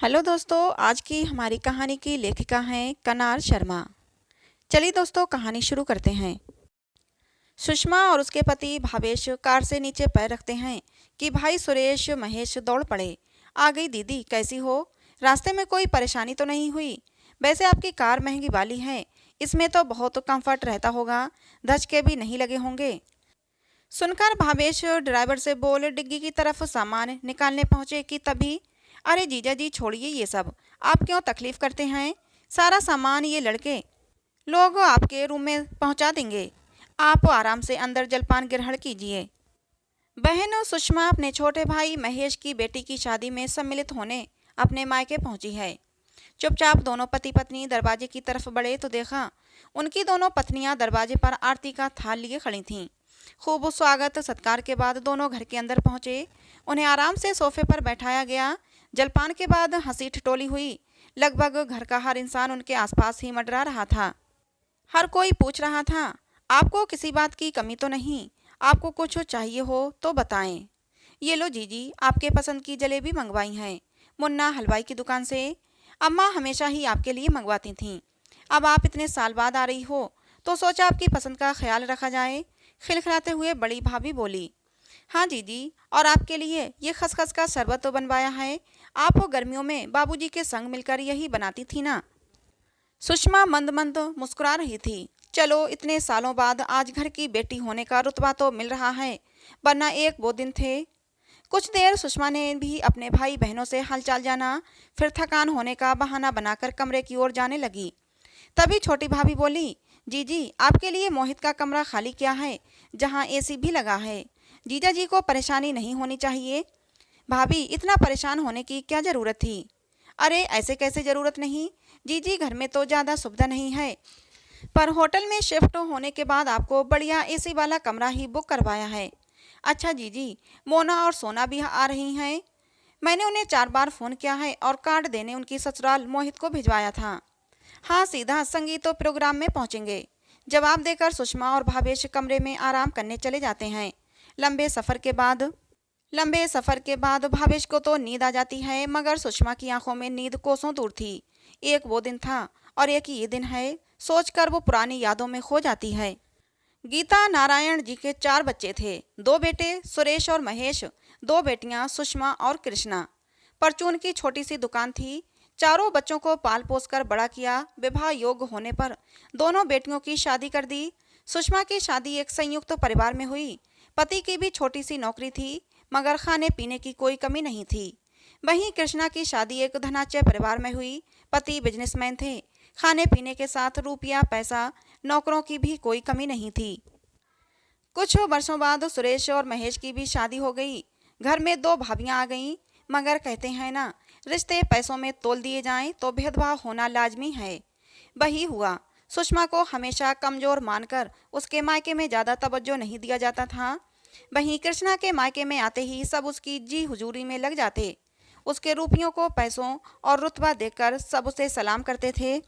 Hello दोस्तों, आज की हमारी कहानी की लेखिका हैं कनार शर्मा। चलिए दोस्तों, कहानी शुरू करते हैं। सुषमा और उसके पति भावेश कार से नीचे पैर रखते हैं कि भाई सुरेश महेश दौड़ पड़े। आ गई दीदी, कैसी हो? रास्ते में कोई परेशानी तो नहीं हुई? वैसे आपकी कार महंगी वाली है, इसमें तो बहुत कंफर्ट रहता होगा, धचके भी नहीं लगे होंगे। सुनकर भावेश ड्राइवर से बोल डिग्गी की तरफ सामान निकालने पहुंचे कि तभी, अरे जीजा जी छोड़िए ये सब, आप क्यों तकलीफ करते हैं? सारा सामान ये लड़के लोग आपके रूम में पहुंचा देंगे। आप आराम से अंदर जलपान ग्रहण कीजिए। बहन सुषमा अपने छोटे भाई महेश की बेटी की शादी में सम्मिलित होने अपने मायके पहुंची है। चुपचाप दोनों पति पत्नी दरवाजे की तरफ बढ़े तो देखा उनकी दोनों पत्नियां दरवाजे पर आरती का थाल लिए खड़ी थीं। खूब स्वागत सत्कार के बाद दोनों घर के अंदर पहुंचे। उन्हें आराम से सोफे पर बैठाया गया। जलपान के बाद हंसी ठिठोली हुई। लगभग घर का हर इंसान उनके आसपास ही मंडरा रहा था। हर कोई पूछ रहा था, आपको किसी बात की कमी तो नहीं? आपको कुछ चाहिए हो तो बताएं। ये लो जीजी, आपके पसंद की जलेबी मंगवाई हैं मुन्ना हलवाई की दुकान से। अम्मा हमेशा ही आपके लिए मंगवाती थीं। अब आप इतने साल बाद आ रही हो तो सोचा आपकी पसंद का ख्याल रखा जाए। खिलखिलाते हुए बड़ी भाभी बोली। हाँ जीजी, और आपके लिए ये खसखस का शरबत तो बनवाया है। आप वो गर्मियों में बाबूजी के संग मिलकर यही बनाती थी ना? सुषमा मंद मंद मुस्कुरा रही थी। चलो, इतने सालों बाद आज घर की बेटी होने का रुतबा तो मिल रहा है, वरना एक वो दिन थे। कुछ देर सुषमा ने भी अपने भाई बहनों से हालचाल जाना, फिर थकान होने का बहाना बनाकर कमरे की ओर जाने लगी। तभी छोटी भाभी बोली, जीजी आपके लिए मोहित का कमरा खाली किया है, जहाँ एसी भी लगा है। जीजा जी को परेशानी नहीं होनी चाहिए। भाभी, इतना परेशान होने की क्या ज़रूरत थी? अरे ऐसे कैसे ज़रूरत नहीं, जीजी घर में तो ज़्यादा सुविधा नहीं है, पर होटल में शिफ्ट होने के बाद आपको बढ़िया एसी वाला कमरा ही बुक करवाया है। अच्छा जीजी, मोना और सोना भी आ रही हैं। मैंने उन्हें 4 बार फ़ोन किया है और कार्ड देने उनकी ससुराल मोहित को भिजवाया था। हाँ, सीधा संगीत प्रोग्राम में पहुंचेंगे। जवाब देकर सुषमा और भावेश कमरे में आराम करने चले जाते हैं। लंबे सफ़र के बाद भावेश को तो नींद आ जाती है, मगर सुषमा की आंखों में नींद कोसों दूर थी। एक वो दिन था और एक ये दिन है, सोचकर वो पुरानी यादों में खो जाती है। गीता नारायण जी के 4 बच्चे थे, 2 बेटे सुरेश और महेश, 2 बेटियां सुषमा और कृष्णा। परचून की छोटी सी दुकान थी। चारों बच्चों को पाल पोस कर बड़ा किया। विवाह योग्य होने पर दोनों बेटियों की शादी कर दी। सुषमा की शादी एक संयुक्त परिवार में हुई। पति की भी छोटी सी नौकरी थी, मगर खाने पीने की कोई कमी नहीं थी। वहीं कृष्णा की शादी एक धनाढ्य परिवार में हुई। पति बिजनेसमैन थे। खाने पीने के साथ रुपया पैसा, नौकरों की भी कोई कमी नहीं थी। कुछ वर्षों बाद सुरेश और महेश की भी शादी हो गई। घर में 2 भाभियां आ गईं, मगर कहते हैं ना, रिश्ते पैसों में तोल दिए जाएं तो भेदभाव होना लाजमी है। वही हुआ। सुषमा को हमेशा कमजोर मानकर उसके मायके में ज़्यादा तवज्जो नहीं दिया जाता था। वहीं कृष्णा के मायके में आते ही सब उसकी जी हुजूरी में लग जाते। उसके रूपियों को पैसों और रुतबा देकर सब उसे सलाम करते थे।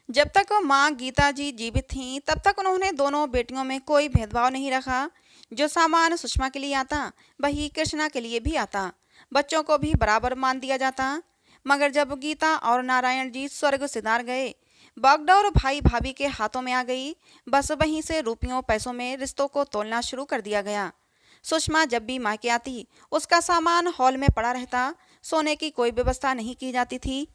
जब तक माँ गीता जी जीवित थीं, तब तक उन्होंने दोनों बेटियों में कोई भेदभाव नहीं रखा। जो सामान सुषमा के लिए आता, वही कृष्णा के लिए भी आता। बच्चों को भी बराबर मान दिया जाता। मगर जब गीता और नारायण जी स्वर्ग सिधार गए, बागडोर भाई भाभी के हाथों में आ गई। बस वहीं से रुपयों पैसों में रिश्तों को तोलना शुरू कर दिया गया। सुषमा जब भी मायके आती, उसका सामान हॉल में पड़ा रहता। सोने की कोई व्यवस्था नहीं की जाती थी।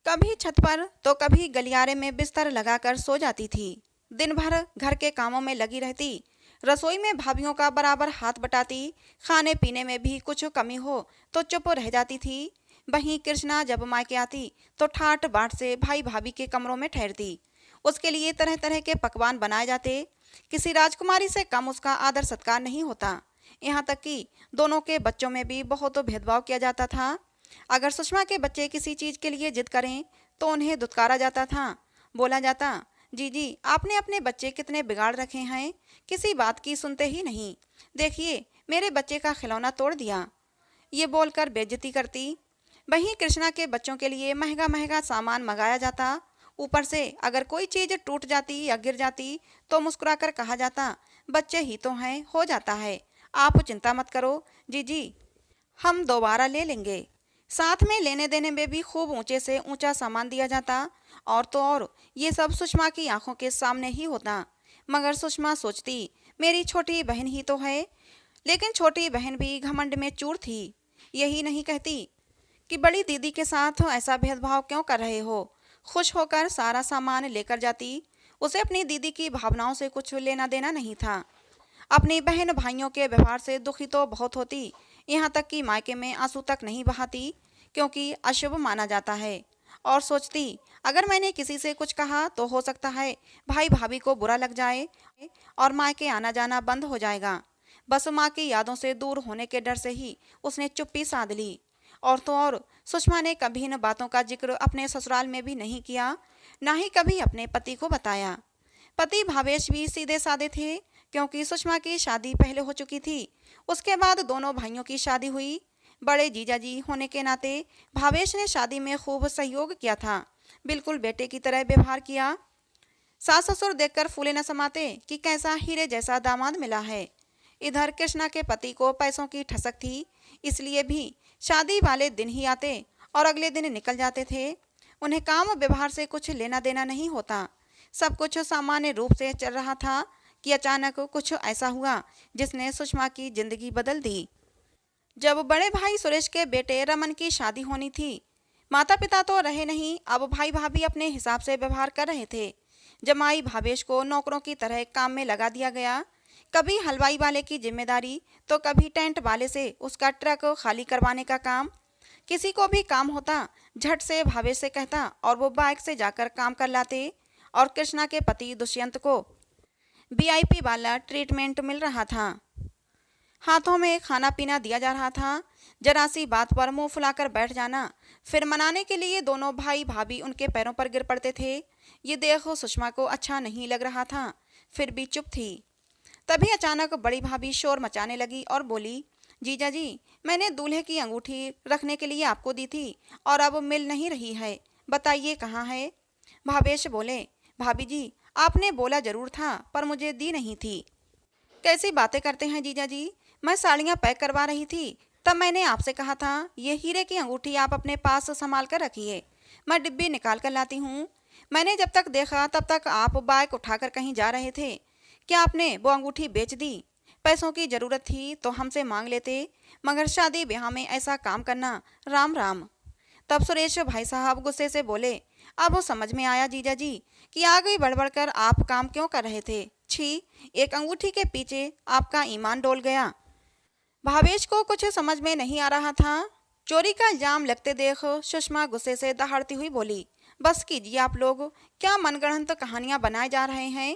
कभी छत पर तो कभी गलियारे में बिस्तर लगाकर सो जाती थी। दिन भर घर के कामों में लगी रहती। रसोई में भाभियों का बराबर हाथ बटाती। खाने पीने में भी कुछ कमी हो तो चुप रह जाती थी। वहीं कृष्णा जब मायके आती तो ठाट बाट से भाई भाभी के कमरों में ठहरती। उसके लिए तरह तरह के पकवान बनाए जाते। किसी राजकुमारी से कम उसका आदर सत्कार नहीं होता। यहाँ तक कि दोनों के बच्चों में भी बहुत भेदभाव किया जाता था। अगर सुषमा के बच्चे किसी चीज़ के लिए जिद करें तो उन्हें धुतकारा जाता था। बोला जाता, जीजी आपने अपने बच्चे कितने बिगाड़ रखे हैं, किसी बात की सुनते ही नहीं। देखिए, मेरे बच्चे का खिलौना तोड़ दिया। ये बोलकर बेइज्जती करती। वहीं कृष्णा के बच्चों के लिए महंगा महंगा सामान मंगाया जाता। ऊपर से अगर कोई चीज़ टूट जाती या गिर जाती तो मुस्कुराकर कहा जाता, बच्चे ही तो हैं, हो जाता है, आप चिंता मत करो जीजी, हम दोबारा ले लेंगे। साथ में लेने देने में भी खूब ऊंचे से ऊंचा सामान दिया जाता। और तो और ये सब सुषमा की आंखों के सामने ही होता। मगर सुषमा सोचती, मेरी छोटी बहन ही तो है। लेकिन छोटी बहन भी घमंड में चूर थी। यही नहीं कहती कि बड़ी दीदी के साथ ऐसा भेदभाव क्यों कर रहे हो। खुश होकर सारा सामान लेकर जाती। उसे अपनी दीदी की भावनाओं से कुछ लेना देना नहीं था। अपनी बहन भाइयों के व्यवहार से दुखी तो बहुत होती, यहाँ तक कि मायके में आंसू तक नहीं बहाती, क्योंकि अशुभ माना जाता है। और सोचती, अगर मैंने किसी से कुछ कहा तो हो सकता है भाई भाभी को बुरा लग जाए और मायके आना जाना बंद हो जाएगा। बस माँ की यादों से दूर होने के डर से ही उसने चुप्पी साध ली। और तो और सुषमा ने कभी इन बातों का जिक्र अपने ससुराल में भी नहीं किया, ना ही कभी अपने पति को बताया। पति भावेश भी सीधे साधे थे, क्योंकि सुषमा की शादी पहले हो चुकी थी। उसके बाद दोनों भाइयों की शादी हुई। बड़े जीजाजी होने के नाते भावेश ने शादी में खूब सहयोग किया था, बिल्कुल बेटे की तरह व्यवहार किया। सास ससुर देखकर फूले न समाते कि कैसा हीरे जैसा दामाद मिला है। इधर कृष्णा के पति को पैसों की ठसक थी, इसलिए भी शादी वाले दिन ही आते और अगले दिन निकल जाते थे। उन्हें काम व्यवहार से कुछ लेना देना नहीं होता। सब कुछ सामान्य रूप से चल रहा था कि अचानक कुछ ऐसा हुआ जिसने सुषमा की जिंदगी बदल दी। जब बड़े भाई सुरेश के बेटे रमन की शादी होनी थी, माता पिता तो रहे नहीं, अब भाई भाभी अपने हिसाब से व्यवहार कर रहे थे। जमाई भावेश को नौकरों की तरह काम में लगा दिया गया। कभी हलवाई वाले की जिम्मेदारी तो कभी टेंट वाले से उसका ट्रक खाली करवाने का काम। किसी को भी काम होता, झट से भावेश से कहता और वो बाइक से जाकर काम कर लाते। और कृष्णा के पति दुष्यंत को वीआईपी वाला ट्रीटमेंट मिल रहा था। हाथों में खाना पीना दिया जा रहा था। जरा सी बात पर मुंह फुलाकर बैठ जाना, फिर मनाने के लिए दोनों भाई भाभी उनके पैरों पर गिर पड़ते थे। ये देखो सुषमा को अच्छा नहीं लग रहा था, फिर भी चुप थी। तभी अचानक बड़ी भाभी शोर मचाने लगी और बोली, जीजा जी, मैंने दूल्हे की अंगूठी रखने के लिए आपको दी थी और अब मिल नहीं रही है, बताइए कहाँ है। भावेश बोले, भाभी जी, आपने बोला जरूर था पर मुझे दी नहीं थी। कैसी बातें करते हैं जीजा जी, मैं साड़ियाँ पैक करवा रही थी, तब मैंने आपसे कहा था ये हीरे की अंगूठी आप अपने पास संभाल कर रखिए, मैं डिब्बी निकाल कर लाती हूँ। मैंने जब तक देखा तब तक आप बाइक उठाकर कहीं जा रहे थे। क्या आपने वो अंगूठी बेच दी? पैसों की जरूरत थी तो हमसे मांग लेते, मगर शादी ब्याह में ऐसा काम करना, राम राम। तब सुरेश भाई साहब गुस्से से बोले, अब वो समझ में आया जीजा जी कि आगे बढ़ बढ़ कर आप काम क्यों कर रहे थे। छी, एक अंगूठी के पीछे आपका ईमान डोल गया। भावेश को कुछ समझ में नहीं आ रहा था। चोरी का इल्जाम लगते देख सुषमा गुस्से से दहाड़ती हुई बोली, बस कीजिए आप लोग, क्या मनगढ़ंत कहानियां बनाए जा रहे हैं।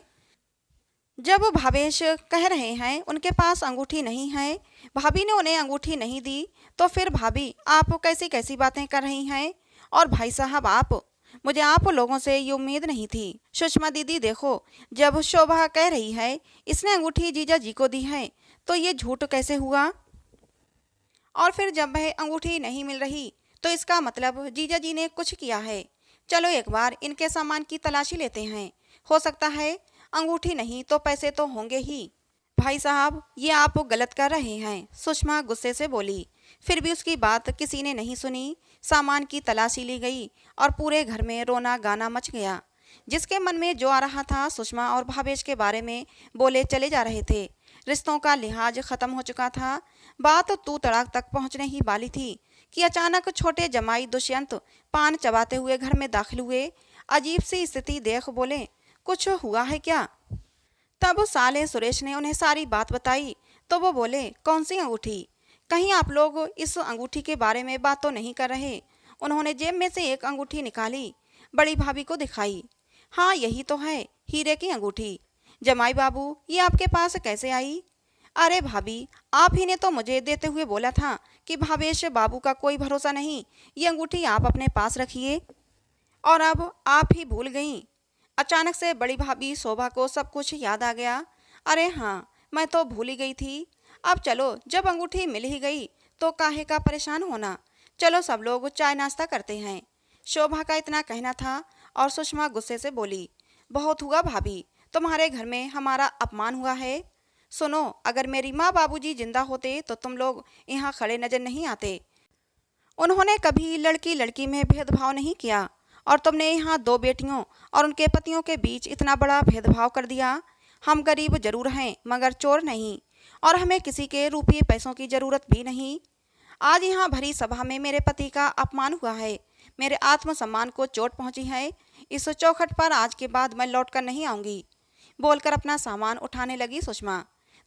जब भावेश कह रहे हैं उनके पास अंगूठी नहीं है, भाभी ने उन्हें अंगूठी नहीं दी, तो फिर भाभी आप कैसी कैसी बातें कर रही हैं। और भाई साहब मुझे आप लोगों से ये उम्मीद नहीं थी। सुषमा दीदी देखो, जब शोभा कह रही है इसने अंगूठी जीजा जी को दी है, तो ये झूठ कैसे हुआ। और फिर जब वह अंगूठी नहीं मिल रही तो इसका मतलब जीजा जी ने कुछ किया है। चलो एक बार इनके सामान की तलाशी लेते हैं, हो सकता है अंगूठी नहीं तो पैसे तो होंगे ही। भाई साहब, ये आप गलत कर रहे हैं, सुषमा गुस्से से बोली। फिर भी उसकी बात किसी ने नहीं सुनी। सामान की तलाशी ली गई और पूरे घर में रोना गाना मच गया। जिसके मन में जो आ रहा था सुषमा और भावेश के बारे में बोले चले जा रहे थे। रिश्तों का लिहाज खत्म हो चुका था। बात तू तड़ाक तक पहुंचने ही वाली थी कि अचानक छोटे जमाई दुष्यंत पान चबाते हुए घर में दाखिल हुए। अजीब सी स्थिति देख बोले, कुछ हुआ है क्या। तब साले सुरेश ने उन्हें सारी बात बताई तो वो बोले, कौन सी अंगूठी, कहीं आप लोग इस अंगूठी के बारे में बात तो नहीं कर रहे। उन्होंने जेब में से एक अंगूठी निकाली, बड़ी भाभी को दिखाई। हाँ यही तो है, हीरे की अंगूठी। जमाई बाबू, ये आपके पास कैसे आई। अरे भाभी, आप ही ने तो मुझे देते हुए बोला था कि भावेश बाबू का कोई भरोसा नहीं, ये अंगूठी आप अपने पास रखिए, और अब आप ही भूल गईं। अचानक से बड़ी भाभी शोभा को सब कुछ याद आ गया। अरे हाँ, मैं तो भूल ही गई थी। अब चलो, जब अंगूठी मिल ही गई तो काहे का परेशान होना, चलो सब लोग चाय नाश्ता करते हैं। शोभा का इतना कहना था और सुषमा गुस्से से बोली, बहुत हुआ भाभी, तुम्हारे घर में हमारा अपमान हुआ है। सुनो, अगर मेरी माँ बाबूजी जिंदा होते तो तुम लोग यहाँ खड़े नजर नहीं आते। उन्होंने कभी लड़की लड़की में भेदभाव नहीं किया, और तुमने यहाँ दो बेटियों और उनके पतियों के बीच इतना बड़ा भेदभाव कर दिया। हम गरीब जरूर हैं मगर चोर नहीं, और हमें किसी के रुपये पैसों की जरूरत भी नहीं। आज यहाँ भरी सभा में मेरे पति का अपमान हुआ है, मेरे आत्मसम्मान को चोट पहुंची है। इस चौखट पर आज के बाद मैं लौट कर नहीं आऊंगी, बोलकर अपना सामान उठाने लगी सुषमा।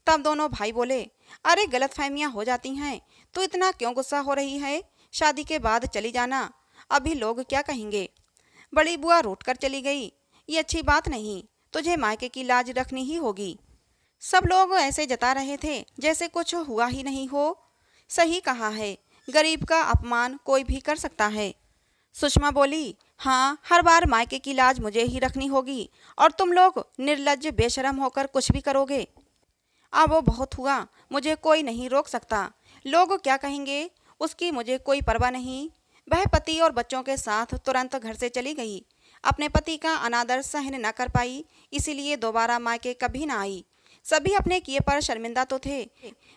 तब दोनों भाई बोले, अरे गलतफहमियां हो जाती हैं तो इतना क्यों गुस्सा हो रही है? शादी के बाद चली जाना, अभी लोग क्या कहेंगे। बड़ी बुआ रूठकर चली गई। ये अच्छी बात नहीं, तुझे मायके की लाज रखनी ही होगी। सब लोग ऐसे जता रहे थे जैसे कुछ हुआ ही नहीं हो। सही कहा है, गरीब का अपमान कोई भी कर सकता है। सुषमा बोली, हाँ, हर बार मायके की लाज मुझे ही रखनी होगी और तुम लोग निर्लज्ज बेशरम होकर कुछ भी करोगे। अब वो बहुत हुआ, मुझे कोई नहीं रोक सकता। लोग क्या कहेंगे उसकी मुझे कोई परवाह नहीं। वह पति और बच्चों के साथ तुरंत घर से चली गई। अपने पति का अनादर सहन न कर पाई, इसीलिए दोबारा मायके कभी ना आई। सभी अपने किए पर शर्मिंदा तो थे,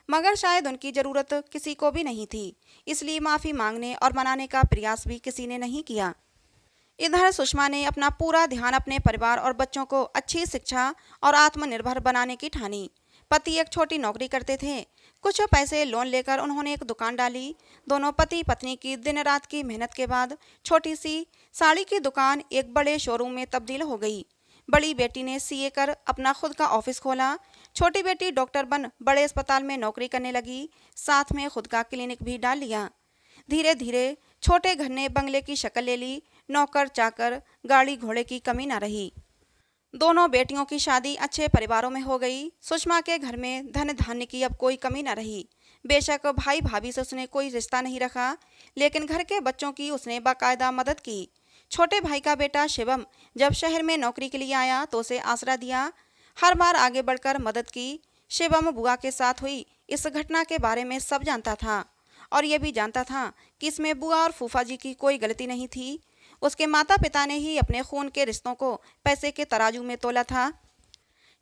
मगर शायद उनकी जरूरत किसी को भी नहीं थी, इसलिए माफ़ी मांगने और मनाने का प्रयास भी किसी ने नहीं किया। इधर सुषमा ने अपना पूरा ध्यान अपने परिवार और बच्चों को अच्छी शिक्षा और आत्मनिर्भर बनाने की ठानी। पति एक छोटी नौकरी करते थे। कुछ पैसे लोन लेकर उन्होंने एक दुकान डाली। दोनों पति पत्नी की दिन रात की मेहनत के बाद छोटी सी साड़ी की दुकान एक बड़े शोरूम में तब्दील हो गई। बड़ी बेटी ने सीए कर अपना खुद का ऑफिस खोला। छोटी बेटी डॉक्टर बन बड़े अस्पताल में नौकरी करने लगी, साथ में खुद का क्लिनिक भी डाल लिया। धीरे धीरे छोटे घर ने बंगले की शक्ल ले ली। नौकर चाकर गाड़ी घोड़े की कमी न रही। दोनों बेटियों की शादी अच्छे परिवारों में हो गई। सुषमा के घर में धन धान्य की अब कोई कमी न रही। बेशक भाई भाभी से उसने कोई रिश्ता नहीं रखा, लेकिन घर के बच्चों की उसने बाकायदा मदद की। छोटे भाई का बेटा शिवम जब शहर में नौकरी के लिए आया तो उसे आसरा दिया, हर बार आगे बढ़कर मदद की। शिवम बुआ के साथ हुई इस घटना के बारे में सब जानता था, और यह भी जानता था कि इसमें बुआ और फूफा जी की कोई गलती नहीं थी। उसके माता पिता ने ही अपने खून के रिश्तों को पैसे के तराजू में तोला था।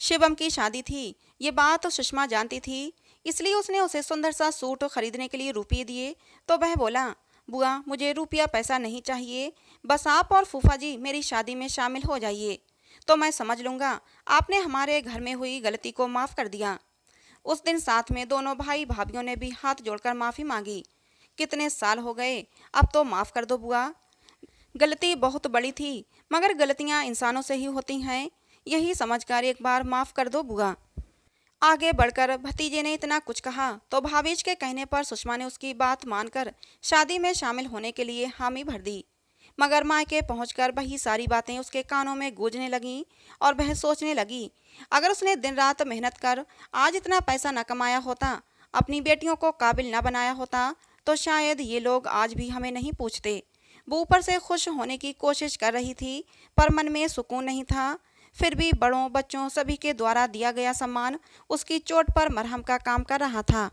शिवम की शादी थी, ये बात सुषमा जानती थी, इसलिए उसने उसे सुंदर सा सूट खरीदने के लिए रुपये दिए तो वह बोला, बुआ मुझे रुपया पैसा नहीं चाहिए, बस आप और फूफा जी मेरी शादी में शामिल हो जाइए तो मैं समझ लूँगा आपने हमारे घर में हुई गलती को माफ़ कर दिया। उस दिन साथ में दोनों भाई भाभीियों ने भी हाथ जोड़कर माफ़ी मांगी। कितने साल हो गए, अब तो माफ़ कर दो बुआ। गलती बहुत बड़ी थी, मगर गलतियां इंसानों से ही होती हैं, यही समझकर एक बार माफ़ कर दो बुआ। आगे बढ़कर भतीजे ने इतना कुछ कहा तो भावेश के कहने पर सुषमा ने उसकी बात मानकर शादी में शामिल होने के लिए हामी भर दी। मगर मायके पहुंचकर वही सारी बातें उसके कानों में गूंजने लगीं और वह सोचने लगी, अगर उसने दिन रात मेहनत कर आज इतना पैसा न कमाया होता, अपनी बेटियों को काबिल न बनाया होता, तो शायद ये लोग आज भी हमें नहीं पूछते। वो ऊपर से खुश होने की कोशिश कर रही थी, पर मन में सुकून नहीं था। फिर भी बड़ों बच्चों सभी के द्वारा दिया गया सम्मान उसकी चोट पर मरहम का काम कर रहा था।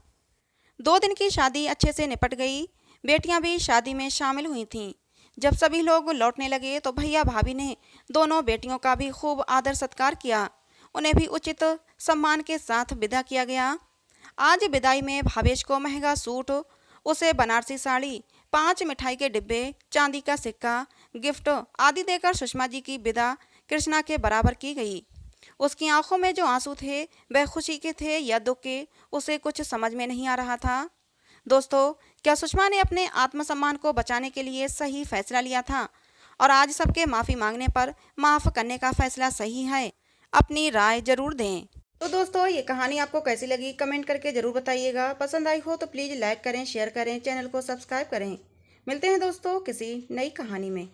2 दिन की शादी अच्छे से निपट गई। बेटियां भी शादी में शामिल हुई थीं। जब सभी लोग लौटने लगे तो भैया भाभी ने दोनों बेटियों का भी खूब आदर सत्कार किया। उन्हें भी उचित सम्मान के साथ विदा किया गया। आज विदाई में भावेश को महंगा सूट, उसे बनारसी साड़ी, 5 मिठाई के डिब्बे, चांदी का सिक्का, गिफ्ट आदि देकर सुषमा जी की विदा कृष्णा के बराबर की गई। उसकी आंखों में जो आंसू थे वह खुशी के थे या दुख के, उसे कुछ समझ में नहीं आ रहा था। दोस्तों, क्या सुषमा ने अपने आत्मसम्मान को बचाने के लिए सही फैसला लिया था और आज सबके माफ़ी मांगने पर माफ़ करने का फैसला सही है? अपनी राय जरूर दें। तो दोस्तों, ये कहानी आपको कैसी लगी कमेंट करके ज़रूर बताइएगा। पसंद आई हो तो प्लीज़ लाइक करें, शेयर करें, चैनल को सब्सक्राइब करें। मिलते हैं दोस्तों किसी नई कहानी में।